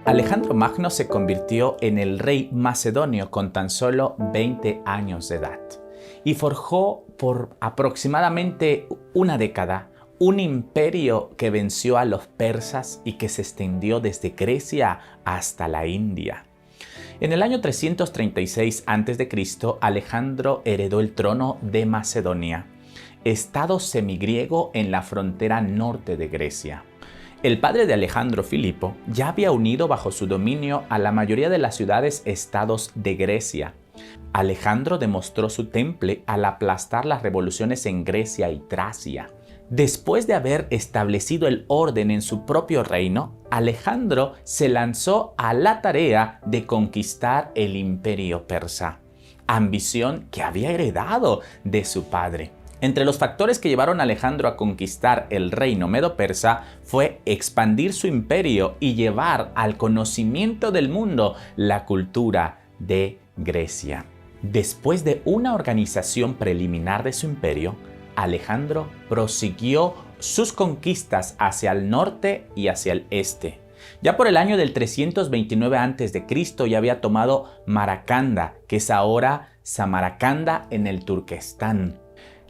Alejandro Magno se convirtió en el rey macedonio con tan solo 20 años de edad y forjó por aproximadamente una década un imperio que venció a los persas y que se extendió desde Grecia hasta la India. En el año 336 a.C., Alejandro heredó el trono de Macedonia, estado semigriego en la frontera norte de Grecia. El padre de Alejandro, Filipo, ya había unido bajo su dominio a la mayoría de las ciudades-estados de Grecia. Alejandro demostró su temple al aplastar las revoluciones en Grecia y Tracia. Después de haber establecido el orden en su propio reino, Alejandro se lanzó a la tarea de conquistar el imperio persa, ambición que había heredado de su padre. Entre los factores que llevaron a Alejandro a conquistar el reino medo-persa fue expandir su imperio y llevar al conocimiento del mundo la cultura de Grecia. Después de una organización preliminar de su imperio, Alejandro prosiguió sus conquistas hacia el norte y hacia el este. Ya por el año del 329 a.C. ya había tomado Maracanda, que es ahora Samarcanda en el Turquestán.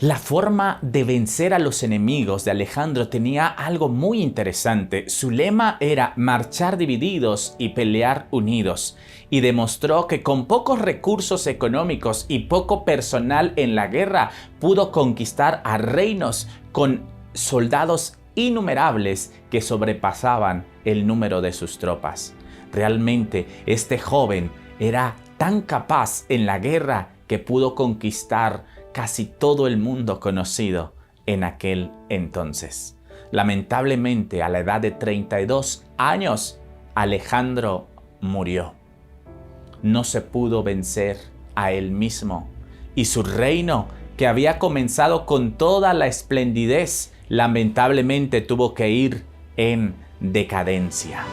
La forma de vencer a los enemigos de Alejandro tenía algo muy interesante. Su lema era marchar divididos y pelear unidos, y demostró que con pocos recursos económicos y poco personal en la guerra pudo conquistar a reinos con soldados innumerables que sobrepasaban el número de sus tropas. Realmente este joven era tan capaz en la guerra que pudo conquistar casi todo el mundo conocido en aquel entonces. Lamentablemente, a la edad de 32 años, Alejandro murió. No se pudo vencer a él mismo y su reino, que había comenzado con toda la esplendidez, lamentablemente tuvo que ir en decadencia.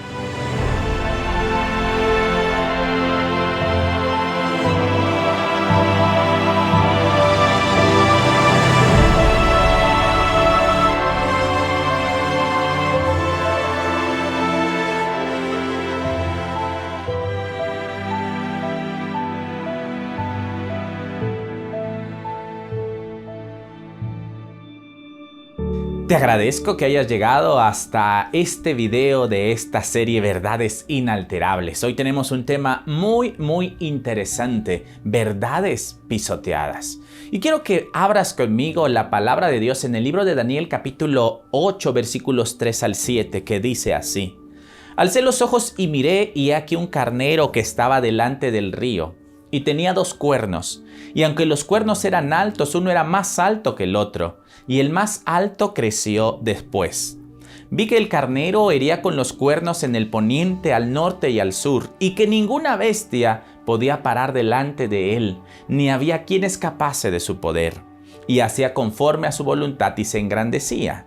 Te agradezco que hayas llegado hasta este video de esta serie Verdades Inalterables. Hoy tenemos un tema muy interesante, verdades pisoteadas. Y quiero que abras conmigo la palabra de Dios en el libro de Daniel capítulo 8 versículos 3 al 7, que dice así: Alcé los ojos y miré, y he aquí un carnero que estaba delante del río, y tenía 2 cuernos, y aunque los cuernos eran altos, uno era más alto que el otro, y el más alto creció después. Vi que el carnero hería con los cuernos en el poniente, al norte y al sur, y que ninguna bestia podía parar delante de él, ni había quien escapase de su poder, y hacía conforme a su voluntad y se engrandecía.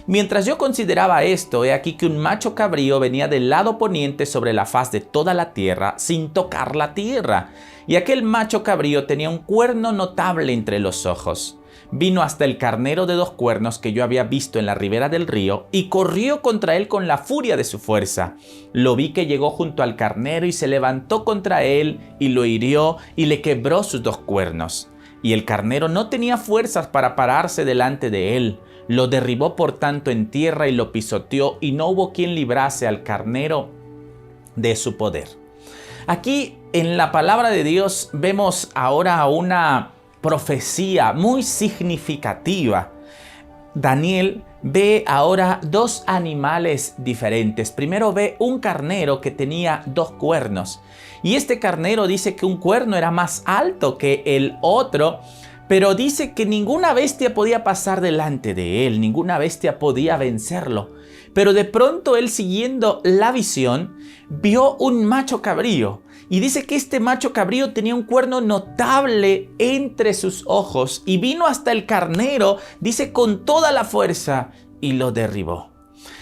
Mientras yo consideraba esto, he aquí que un macho cabrío venía del lado poniente sobre la faz de toda la tierra, sin tocar la tierra, y aquel macho cabrío tenía un cuerno notable entre los ojos. Vino hasta el carnero de 2 cuernos que yo había visto en la ribera del río y corrió contra él con la furia de su fuerza. Lo vi que llegó junto al carnero y se levantó contra él y lo hirió y le quebró sus 2 cuernos. Y el carnero no tenía fuerzas para pararse delante de él. Lo derribó por tanto en tierra y lo pisoteó, y no hubo quien librase al carnero de su poder. Aquí en la palabra de Dios vemos ahora una profecía muy significativa. Daniel ve ahora 2 animales diferentes. Primero ve un carnero que tenía 2 cuernos. Y este carnero dice que un cuerno era más alto que el otro, pero dice que ninguna bestia podía pasar delante de él, ninguna bestia podía vencerlo. Pero de pronto él, siguiendo la visión, vio un macho cabrío. Y dice que este macho cabrío tenía un cuerno notable entre sus ojos y vino hasta el carnero, dice, con toda la fuerza y lo derribó.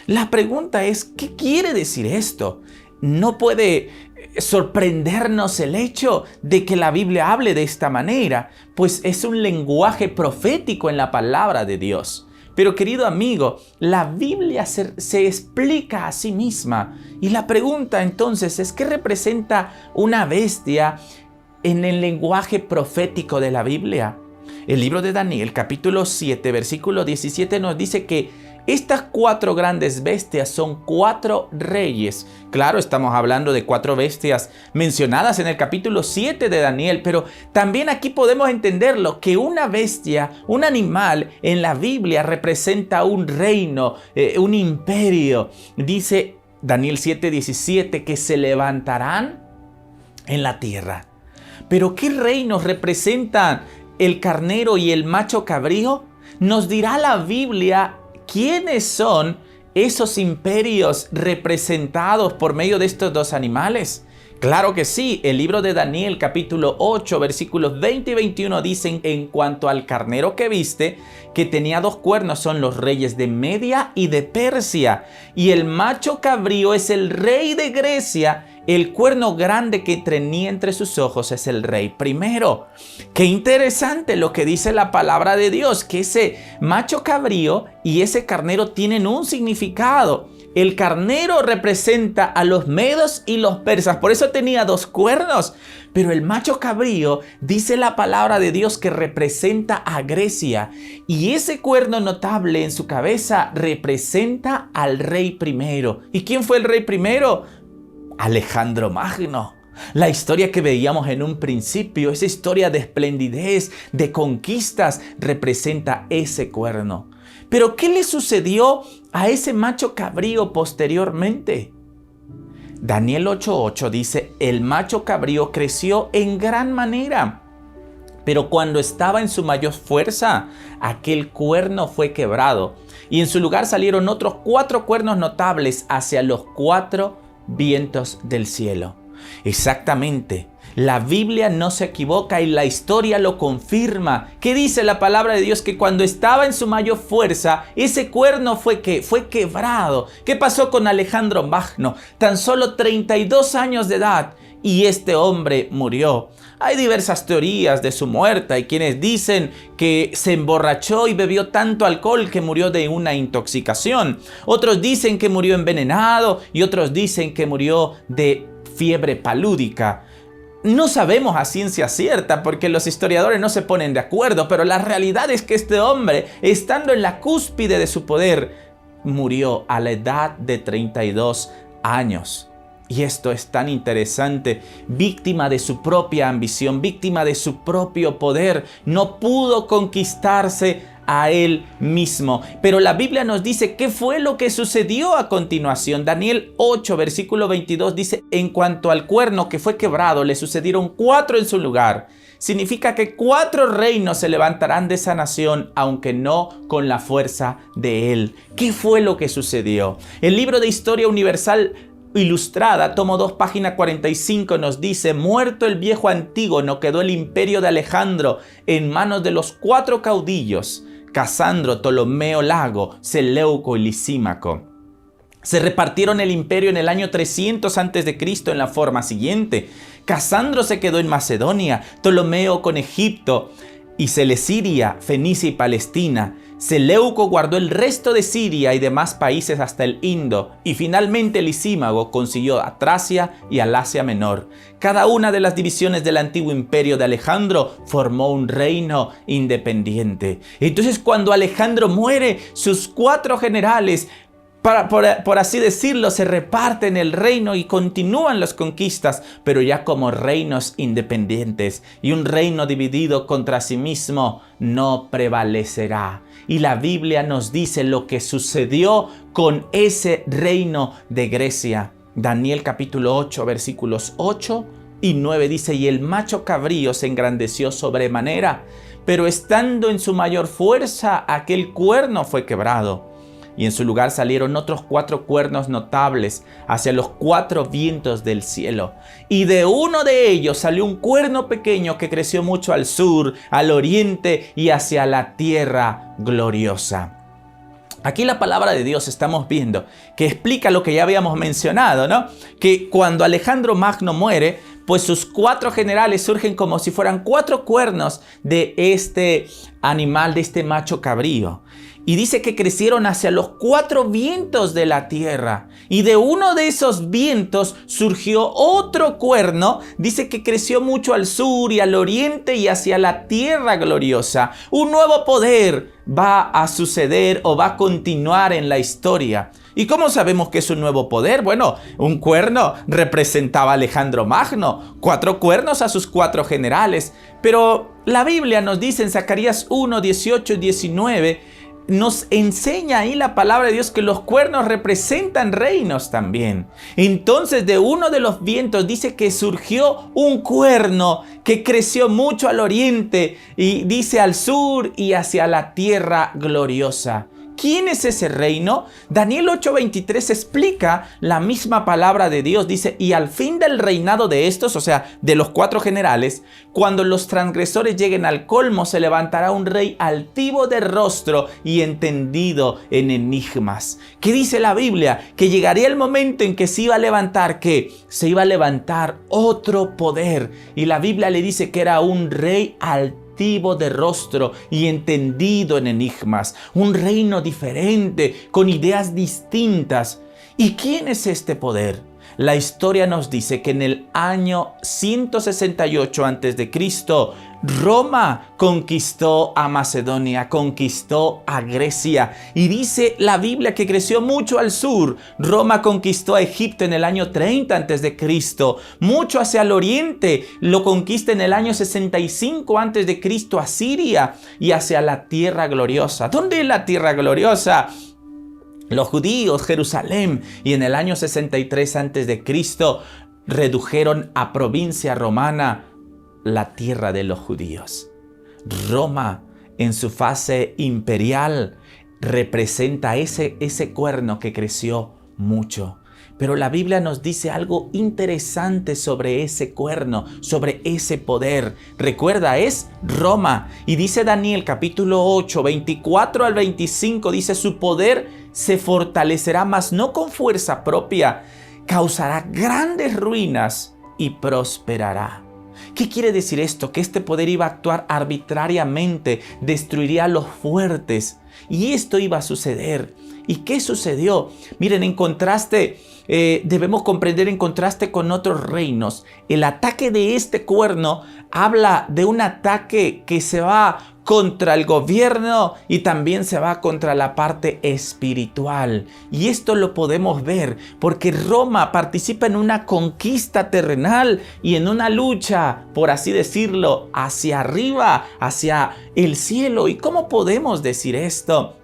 La pregunta es, ¿qué quiere decir esto? No puede sorprendernos el hecho de que la Biblia hable de esta manera, pues es un lenguaje profético en la palabra de Dios. Pero querido amigo, la Biblia se explica a sí misma. Y la pregunta entonces es, ¿qué representa una bestia en el lenguaje profético de la Biblia? El libro de Daniel, capítulo 7, versículo 17 nos dice que estas 4 grandes bestias son 4 reyes. Claro, estamos hablando de 4 bestias mencionadas en el capítulo 7 de Daniel, pero también aquí podemos entenderlo, que una bestia, un animal en la Biblia representa un reino, un imperio. Dice Daniel 7:17 que se levantarán en la tierra. Pero ¿qué reinos representan el carnero y el macho cabrío? Nos dirá la Biblia quiénes son esos imperios representados por medio de estos 2 animales. Claro que sí, el libro de Daniel capítulo 8 versículos 20 y 21 dicen: en cuanto al carnero que viste, que tenía 2 cuernos, son los reyes de Media y de Persia, y el macho cabrío es el rey de Grecia. El cuerno grande que tenía entre sus ojos es el rey primero. Qué interesante lo que dice la palabra de Dios, que ese macho cabrío y ese carnero tienen un significado. El carnero representa a los medos y los persas, por eso tenía 2 cuernos. Pero el macho cabrío, dice la palabra de Dios, que representa a Grecia. Y ese cuerno notable en su cabeza representa al rey primero. ¿Y quién fue el rey primero? Alejandro Magno. La historia que veíamos en un principio, esa historia de esplendidez, de conquistas, representa ese cuerno. Pero ¿qué le sucedió a ese macho cabrío posteriormente? Daniel 8:8 dice: el macho cabrío creció en gran manera, pero cuando estaba en su mayor fuerza, aquel cuerno fue quebrado, y en su lugar salieron otros 4 cuernos notables hacia los 4 vientos del cielo. Exactamente. La Biblia no se equivoca y la historia lo confirma. ¿Qué dice la palabra de Dios? Que cuando estaba en su mayor fuerza, ese cuerno fue quebrado. ¿Qué pasó con Alejandro Magno? Tan solo 32 años de edad y este hombre murió. Hay diversas teorías de su muerte. Hay quienes dicen que se emborrachó y bebió tanto alcohol que murió de una intoxicación. Otros dicen que murió envenenado y otros dicen que murió de fiebre palúdica. No sabemos a ciencia cierta porque los historiadores no se ponen de acuerdo, pero la realidad es que este hombre, estando en la cúspide de su poder, murió a la edad de 32 años. Y esto es tan interesante, víctima de su propia ambición, víctima de su propio poder, no pudo conquistarse a él mismo. Pero la Biblia nos dice qué fue lo que sucedió a continuación. Daniel 8, versículo 22 dice: en cuanto al cuerno que fue quebrado, le sucedieron 4 en su lugar. Significa que 4 reinos se levantarán de esa nación, aunque no con la fuerza de él. ¿Qué fue lo que sucedió? El libro de Historia Universal Ilustrada, tomo 2, página 45, nos dice: muerto el viejo Antígono, quedó el imperio de Alejandro en manos de los 4 caudillos, Casandro, Ptolomeo Lago, Seleuco y Lisímaco. Se repartieron el imperio en el año 300 a.C. en la forma siguiente: Casandro se quedó en Macedonia, Ptolomeo con Egipto y Celesiria, Fenicia y Palestina. Seleuco guardó el resto de Siria y demás países hasta el Indo, y finalmente Lisímago consiguió a Tracia y al Asia Menor. Cada una de las divisiones del antiguo imperio de Alejandro formó un reino independiente. Entonces, cuando Alejandro muere, sus 4 generales, por así decirlo, se reparten el reino y continúan las conquistas, pero ya como reinos independientes. Y un reino dividido contra sí mismo no prevalecerá. Y la Biblia nos dice lo que sucedió con ese reino de Grecia. Daniel capítulo 8, versículos 8 y 9 dice: y el macho cabrío se engrandeció sobremanera, pero estando en su mayor fuerza, aquel cuerno fue quebrado. Y en su lugar salieron otros 4 cuernos notables hacia los 4 vientos del cielo. Y de uno de ellos salió un cuerno pequeño que creció mucho al sur, al oriente y hacia la tierra gloriosa. Aquí la palabra de Dios estamos viendo que explica lo que ya habíamos mencionado, ¿no? Que cuando Alejandro Magno muere, pues sus 4 generales surgen como si fueran 4 cuernos de este animal, de este macho cabrío. Y dice que crecieron hacia los 4 vientos de la tierra. Y de uno de esos vientos surgió otro cuerno. Dice que creció mucho al sur y al oriente y hacia la tierra gloriosa. Un nuevo poder va a suceder o va a continuar en la historia. ¿Y cómo sabemos que es un nuevo poder? Bueno, un cuerno representaba a Alejandro Magno, 4 cuernos a sus 4 generales. Pero la Biblia nos dice en Zacarías 1, 18 y 19, nos enseña ahí la palabra de Dios que los cuernos representan reinos también. Entonces de uno de los vientos dice que surgió un cuerno que creció mucho al oriente y dice al sur y hacia la tierra gloriosa. ¿Quién es ese reino? Daniel 8:23 explica la misma palabra de Dios. Dice, y al fin del reinado de estos, o sea, de los 4 generales, cuando los transgresores lleguen al colmo, se levantará un rey altivo de rostro y entendido en enigmas. ¿Qué dice la Biblia? Que llegaría el momento en que se iba a levantar, ¿qué? Se iba a levantar otro poder. Y la Biblia le dice que era un rey altivo de rostro y entendido en enigmas, un reino diferente, con ideas distintas. ¿Y quién es este poder? La historia nos dice que en el año 168 a.C., Roma conquistó a Macedonia, conquistó a Grecia. Y dice la Biblia que creció mucho al sur. Roma conquistó a Egipto en el año 30 a.C., mucho hacia el oriente. Lo conquista en el año 65 a.C. a Siria y hacia la tierra gloriosa. ¿Dónde es la tierra gloriosa? Los judíos, Jerusalén, y en el año 63 a.C. redujeron a provincia romana la tierra de los judíos. Roma, en su fase imperial, representa ese cuerno que creció mucho. Pero la Biblia nos dice algo interesante sobre ese cuerno, sobre ese poder. Recuerda, es Roma. Y dice Daniel capítulo 8, 24 al 25, dice, su poder se fortalecerá, mas no con fuerza propia. Causará grandes ruinas y prosperará. ¿Qué quiere decir esto? Que este poder iba a actuar arbitrariamente, destruiría a los fuertes. Y esto iba a suceder. ¿Y qué sucedió? Miren, en contraste, debemos comprender en contraste con otros reinos. El ataque de este cuerno habla de un ataque que se va contra el gobierno y también se va contra la parte espiritual. Y esto lo podemos ver porque Roma participa en una conquista terrenal y en una lucha, por así decirlo, hacia arriba, hacia el cielo. ¿Y cómo podemos decir esto?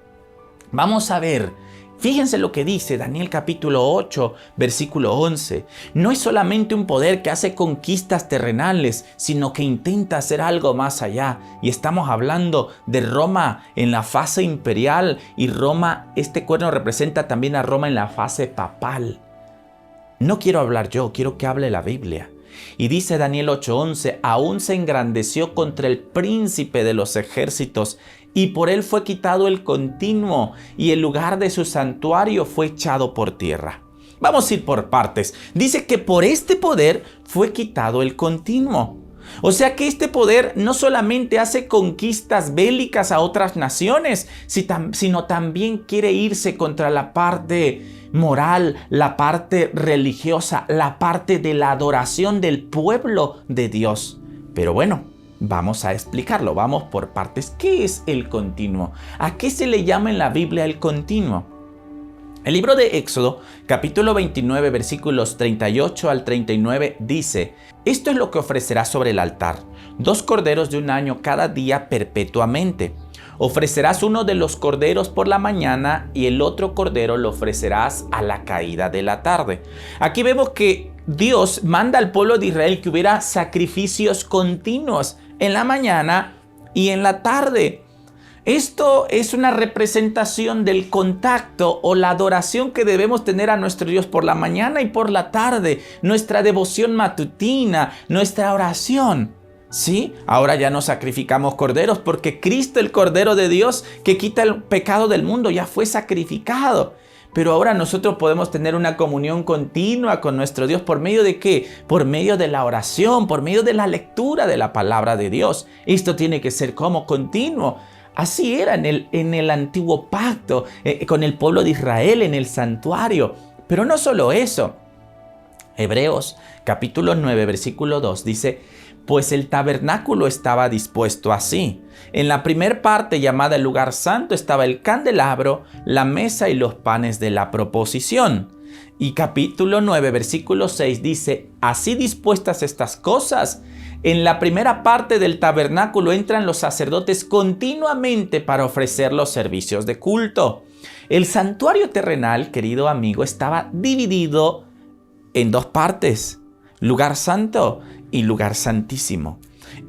Vamos a ver. Fíjense lo que dice Daniel capítulo 8, versículo 11. No es solamente un poder que hace conquistas terrenales, sino que intenta hacer algo más allá. Y estamos hablando de Roma en la fase imperial y Roma, este cuerno representa también a Roma en la fase papal. No quiero hablar yo, quiero que hable la Biblia. Y dice Daniel 8:11, aún se engrandeció contra el príncipe de los ejércitos y por él fue quitado el continuo y el lugar de su santuario fue echado por tierra. Vamos a ir por partes. Dice que por este poder fue quitado el continuo. O sea que este poder no solamente hace conquistas bélicas a otras naciones, sino también quiere irse contra la parte moral, la parte religiosa, la parte de la adoración del pueblo de Dios. Pero bueno, vamos a explicarlo, vamos por partes. ¿Qué es el continuo? ¿A qué se le llama en la Biblia el continuo? El libro de Éxodo, capítulo 29, versículos 38 al 39, dice: esto es lo que ofrecerás sobre el altar, 2 corderos de un año cada día perpetuamente. Ofrecerás uno de los corderos por la mañana y el otro cordero lo ofrecerás a la caída de la tarde. Aquí vemos que Dios manda al pueblo de Israel que hubiera sacrificios continuos en la mañana y en la tarde. Esto es una representación del contacto o la adoración que debemos tener a nuestro Dios por la mañana y por la tarde, nuestra devoción matutina, nuestra oración. ¿Sí? Ahora ya no sacrificamos corderos porque Cristo, el Cordero de Dios que quita el pecado del mundo, ya fue sacrificado. Pero ahora nosotros podemos tener una comunión continua con nuestro Dios. ¿Por medio de qué? Por medio de la oración, por medio de la lectura de la palabra de Dios. Esto tiene que ser como continuo. Así era en el antiguo pacto, con el pueblo de Israel en el santuario. Pero no solo eso. Hebreos capítulo 9, versículo 2 dice: pues el tabernáculo estaba dispuesto así. En la primer parte, llamada el lugar santo, estaba el candelabro, la mesa y los panes de la proposición. Y capítulo 9, versículo 6 dice: así dispuestas estas cosas, en la primera parte del tabernáculo entran los sacerdotes continuamente para ofrecer los servicios de culto. El santuario terrenal, querido amigo, estaba dividido en dos partes: lugar santo y lugar santísimo.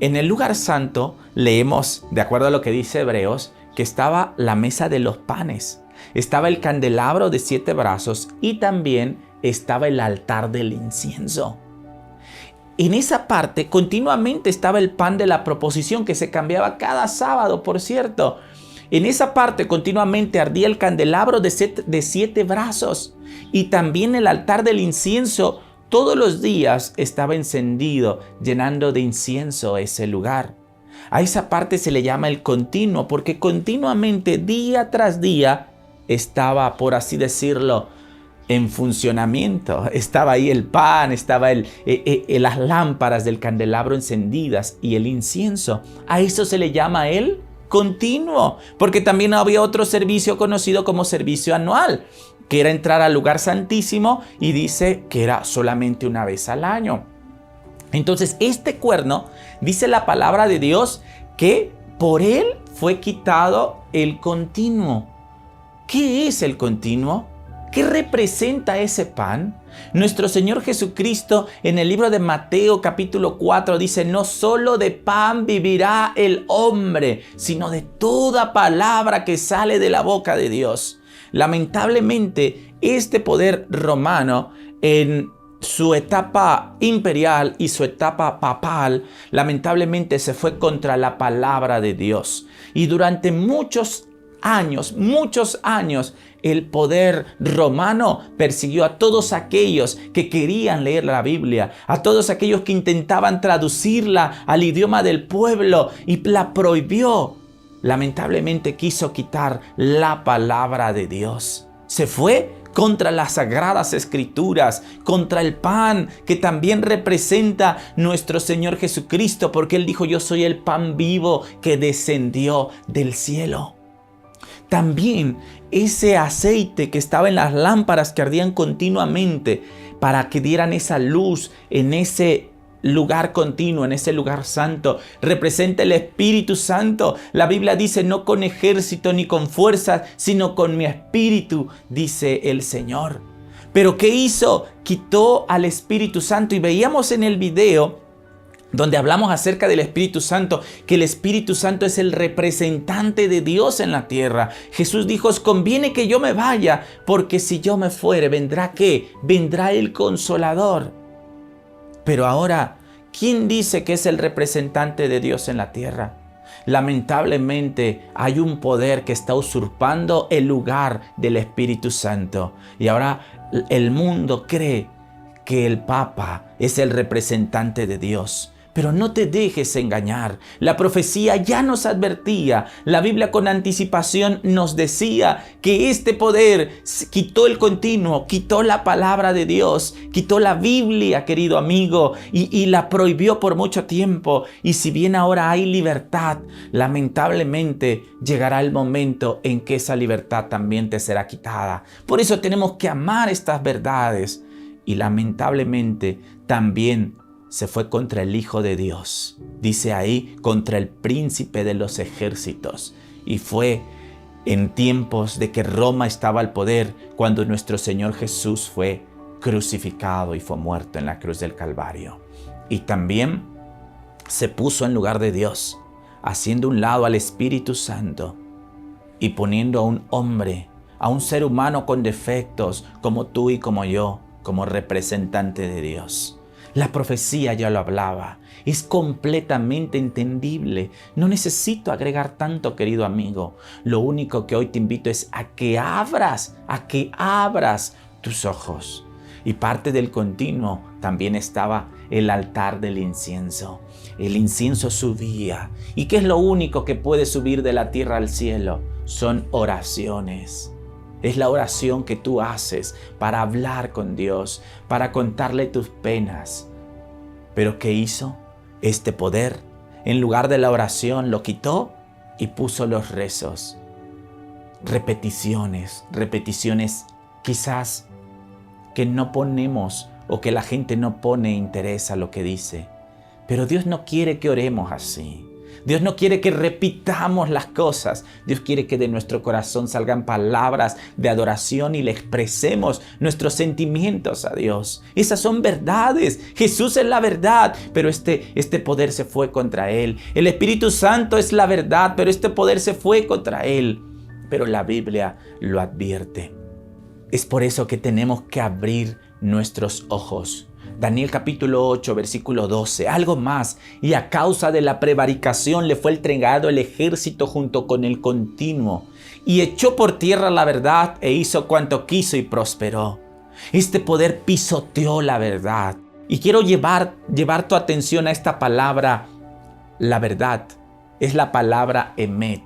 En el lugar santo leemos, de acuerdo a lo que dice Hebreos, que estaba la mesa de los panes, estaba el candelabro de 7 brazos y también estaba el altar del incienso. En esa parte continuamente estaba el pan de la proposición, que se cambiaba cada sábado, por cierto. En esa parte continuamente ardía el candelabro de 7 brazos, y también el altar del incienso todos los días estaba encendido, llenando de incienso ese lugar. A esa parte se le llama el continuo, porque continuamente, día tras día, estaba, por así decirlo, en funcionamiento. Estaba ahí el pan, estaba las lámparas del candelabro encendidas y el incienso. A eso se le llama el continuo, porque también había otro servicio conocido como servicio anual, que era entrar al lugar santísimo, y dice que era solamente una vez al año. Entonces este cuerno, dice la palabra de Dios, que por él fue quitado el continuo. ¿Qué es el continuo? ¿Qué representa ese pan? Nuestro Señor Jesucristo en el libro de Mateo capítulo 4 dice: no solo de pan vivirá el hombre, sino de toda palabra que sale de la boca de Dios. Lamentablemente, este poder romano, en su etapa imperial y su etapa papal, lamentablemente se fue contra la palabra de Dios. Y durante muchos años, el poder romano persiguió a todos aquellos que querían leer la Biblia, a todos aquellos que intentaban traducirla al idioma del pueblo, y la prohibió. Lamentablemente quiso quitar la palabra de Dios. Se fue contra las sagradas escrituras, contra el pan que también representa nuestro Señor Jesucristo, porque Él dijo: yo soy el pan vivo que descendió del cielo. También ese aceite que estaba en las lámparas que ardían continuamente para que dieran esa luz en ese lugar continuo, en ese lugar santo, representa el Espíritu Santo. La Biblia dice: no con ejército ni con fuerzas, sino con mi espíritu, dice el Señor. Pero ¿qué hizo? Quitó al Espíritu Santo, y veíamos en el video donde hablamos acerca del Espíritu Santo, que el Espíritu Santo es el representante de Dios en la tierra. Jesús dijo: os conviene que yo me vaya, porque si yo me fuere, ¿vendrá qué? Vendrá el Consolador. Pero ahora, ¿quién dice que es el representante de Dios en la tierra? Lamentablemente hay un poder que está usurpando el lugar del Espíritu Santo. Y ahora el mundo cree que el Papa es el representante de Dios. Pero no te dejes engañar. La profecía ya nos advertía. La Biblia con anticipación nos decía que este poder quitó el continuo, quitó la palabra de Dios, quitó la Biblia, querido amigo, y la prohibió por mucho tiempo. Y si bien ahora hay libertad, lamentablemente llegará el momento en que esa libertad también te será quitada. Por eso tenemos que amar estas verdades. Y lamentablemente también se fue contra el Hijo de Dios. Dice ahí: contra el príncipe de los ejércitos. Y fue en tiempos de que Roma estaba al poder, cuando nuestro Señor Jesús fue crucificado y fue muerto en la cruz del Calvario. Y también se puso en lugar de Dios, haciendo un lado al Espíritu Santo y poniendo a un hombre, a un ser humano con defectos como tú y como yo, como representante de Dios. La profecía ya lo hablaba. Es completamente entendible. No necesito agregar tanto, querido amigo. Lo único que hoy te invito es a que abras tus ojos. Y parte del continuo también estaba el altar del incienso. El incienso subía. ¿Y qué es lo único que puede subir de la tierra al cielo? Son oraciones. Es la oración que tú haces para hablar con Dios, para contarle tus penas. ¿Pero qué hizo? Este poder, en lugar de la oración, lo quitó y puso los rezos. Repeticiones quizás que no ponemos o que la gente no pone interés a lo que dice. Pero Dios no quiere que oremos así. Dios no quiere que repitamos las cosas. Dios quiere que de nuestro corazón salgan palabras de adoración y le expresemos nuestros sentimientos a Dios. Esas son verdades. Jesús es la verdad, pero este poder se fue contra Él. El Espíritu Santo es la verdad, pero este poder se fue contra Él. Pero la Biblia lo advierte. Es por eso que tenemos que abrir nuestros ojos. Daniel capítulo 8, versículo 12. Algo más. Y a causa de la prevaricación le fue entregado el ejército junto con el continuo. Y echó por tierra la verdad e hizo cuanto quiso y prosperó. Este poder pisoteó la verdad. Y quiero llevar tu atención a esta palabra, la verdad. Es la palabra emet.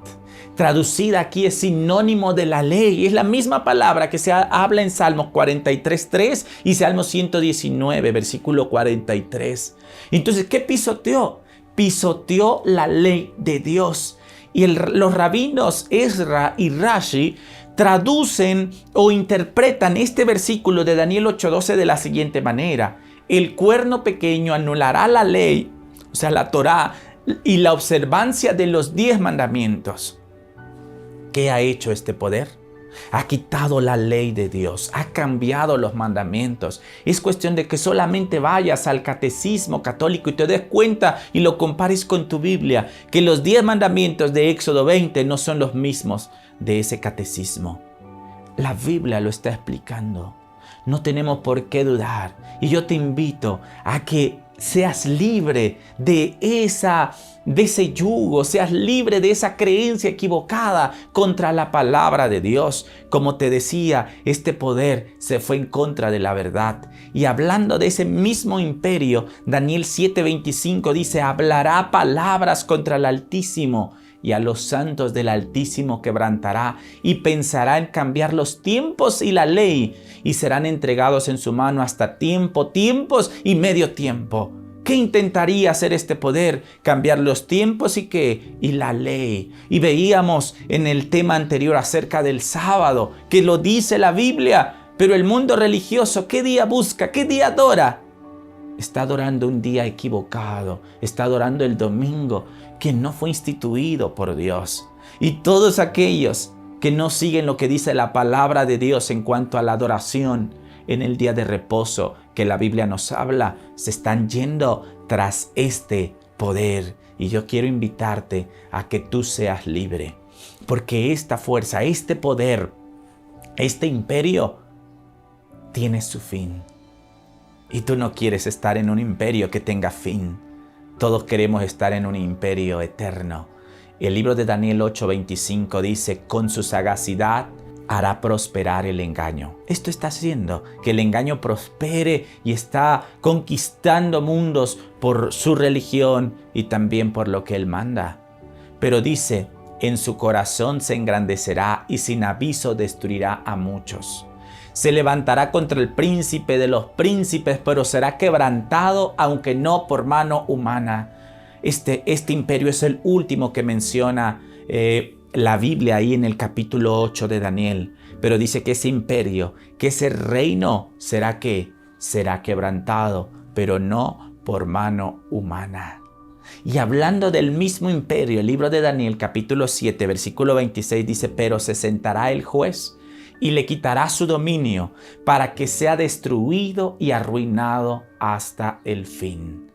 Traducida aquí es sinónimo de la ley. Es la misma palabra que se habla en Salmos 43:3 y Salmos 119, versículo 43. Entonces, ¿qué pisoteó? Pisoteó la ley de Dios. Y los rabinos Ezra y Rashi traducen o interpretan este versículo de Daniel 8:12 de la siguiente manera. El cuerno pequeño anulará la ley, o sea, la Torá, y la observancia de los 10 mandamientos. ¿Qué ha hecho este poder? Ha quitado la ley de Dios, ha cambiado los mandamientos. Es cuestión de que solamente vayas al catecismo católico y te des cuenta y lo compares con tu Biblia, que los 10 mandamientos de Éxodo 20 no son los mismos de ese catecismo. La Biblia lo está explicando. No tenemos por qué dudar. Y yo te invito a que seas libre de ese yugo, seas libre de esa creencia equivocada contra la palabra de Dios. Como te decía, este poder se fue en contra de la verdad. Y hablando de ese mismo imperio, Daniel 7:25 dice, hablará palabras contra el Altísimo y a los santos del Altísimo quebrantará y pensará en cambiar los tiempos y la ley y serán entregados en su mano hasta tiempos y medio tiempo. ¿Qué intentaría hacer este poder? Cambiar los tiempos y qué? Y la ley. Y veíamos en el tema anterior acerca del sábado, que lo dice la Biblia, pero el mundo religioso, ¿qué día busca? ¿Qué día adora? Está adorando un día equivocado, está adorando el domingo, que no fue instituido por Dios. Y todos aquellos que no siguen lo que dice la palabra de Dios en cuanto a la adoración en el día de reposo que la Biblia nos habla, se están yendo tras este poder. Y yo quiero invitarte a que tú seas libre, porque esta fuerza, este poder, este imperio tiene su fin. Y tú no quieres estar en un imperio que tenga fin. Todos queremos estar en un imperio eterno. El libro de Daniel 8:25 dice, con su sagacidad hará prosperar el engaño. Esto está haciendo que el engaño prospere y está conquistando mundos por su religión y también por lo que él manda. Pero dice, en su corazón se engrandecerá y sin aviso destruirá a muchos. Se levantará contra el príncipe de los príncipes, pero será quebrantado, aunque no por mano humana. Este imperio es el último que menciona la Biblia ahí en el capítulo 8 de Daniel. Pero dice que ese imperio, que ese reino será quebrantado, pero no por mano humana. Y hablando del mismo imperio, el libro de Daniel capítulo 7, versículo 26 dice, pero se sentará el juez y le quitará su dominio para que sea destruido y arruinado hasta el fin.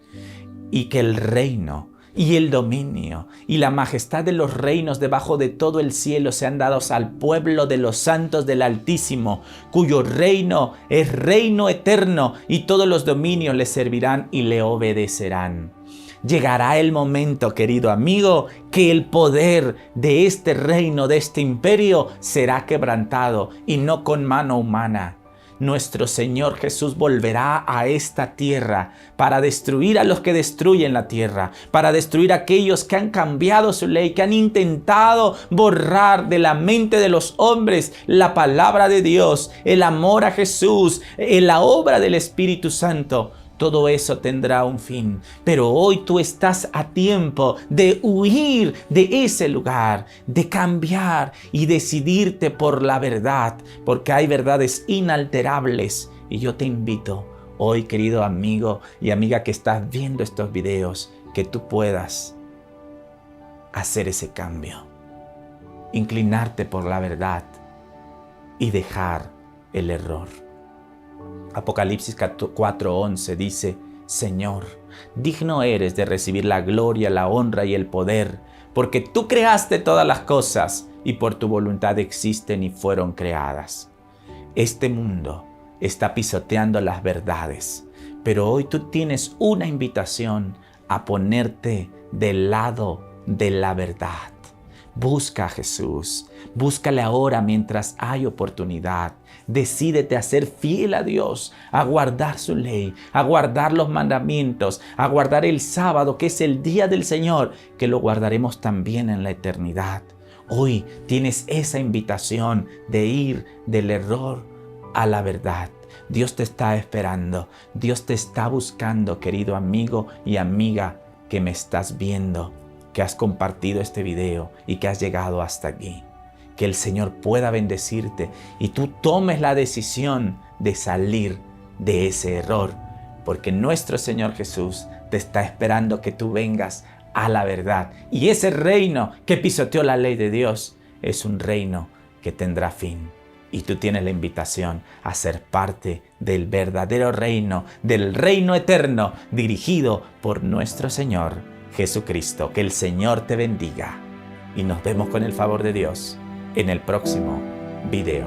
Y que el reino y el dominio y la majestad de los reinos debajo de todo el cielo sean dados al pueblo de los santos del Altísimo, cuyo reino es reino eterno y todos los dominios le servirán y le obedecerán. Llegará el momento, querido amigo, que el poder de este reino, de este imperio, será quebrantado y no con mano humana. nuestro Señor Jesús volverá a esta tierra para destruir a los que destruyen la tierra, para destruir a aquellos que han cambiado su ley, que han intentado borrar de la mente de los hombres la palabra de Dios, el amor a Jesús, la obra del Espíritu Santo. Todo eso tendrá un fin, pero hoy tú estás a tiempo de huir de ese lugar, de cambiar y decidirte por la verdad, porque hay verdades inalterables. Y yo te invito hoy, querido amigo y amiga que estás viendo estos videos, que tú puedas hacer ese cambio, inclinarte por la verdad y dejar el error. Apocalipsis 4:11 dice: Señor, digno eres de recibir la gloria, la honra y el poder, porque tú creaste todas las cosas y por tu voluntad existen y fueron creadas. Este mundo está pisoteando las verdades, pero hoy tú tienes una invitación a ponerte del lado de la verdad. Busca a Jesús, búscale ahora mientras hay oportunidad. Decídete a ser fiel a Dios, a guardar su ley, a guardar los mandamientos, a guardar el sábado, que es el día del Señor, que lo guardaremos también en la eternidad. Hoy tienes esa invitación de ir del error a la verdad. Dios te está esperando, Dios te está buscando, querido amigo y amiga que me estás viendo, que has compartido este video y que has llegado hasta aquí. Que el Señor pueda bendecirte y tú tomes la decisión de salir de ese error, porque nuestro Señor Jesús te está esperando que tú vengas a la verdad. Y ese reino que pisoteó la ley de Dios es un reino que tendrá fin. Y tú tienes la invitación a ser parte del verdadero reino, del reino eterno, dirigido por nuestro Señor Jesucristo. Que el Señor te bendiga y nos vemos con el favor de Dios en el próximo video.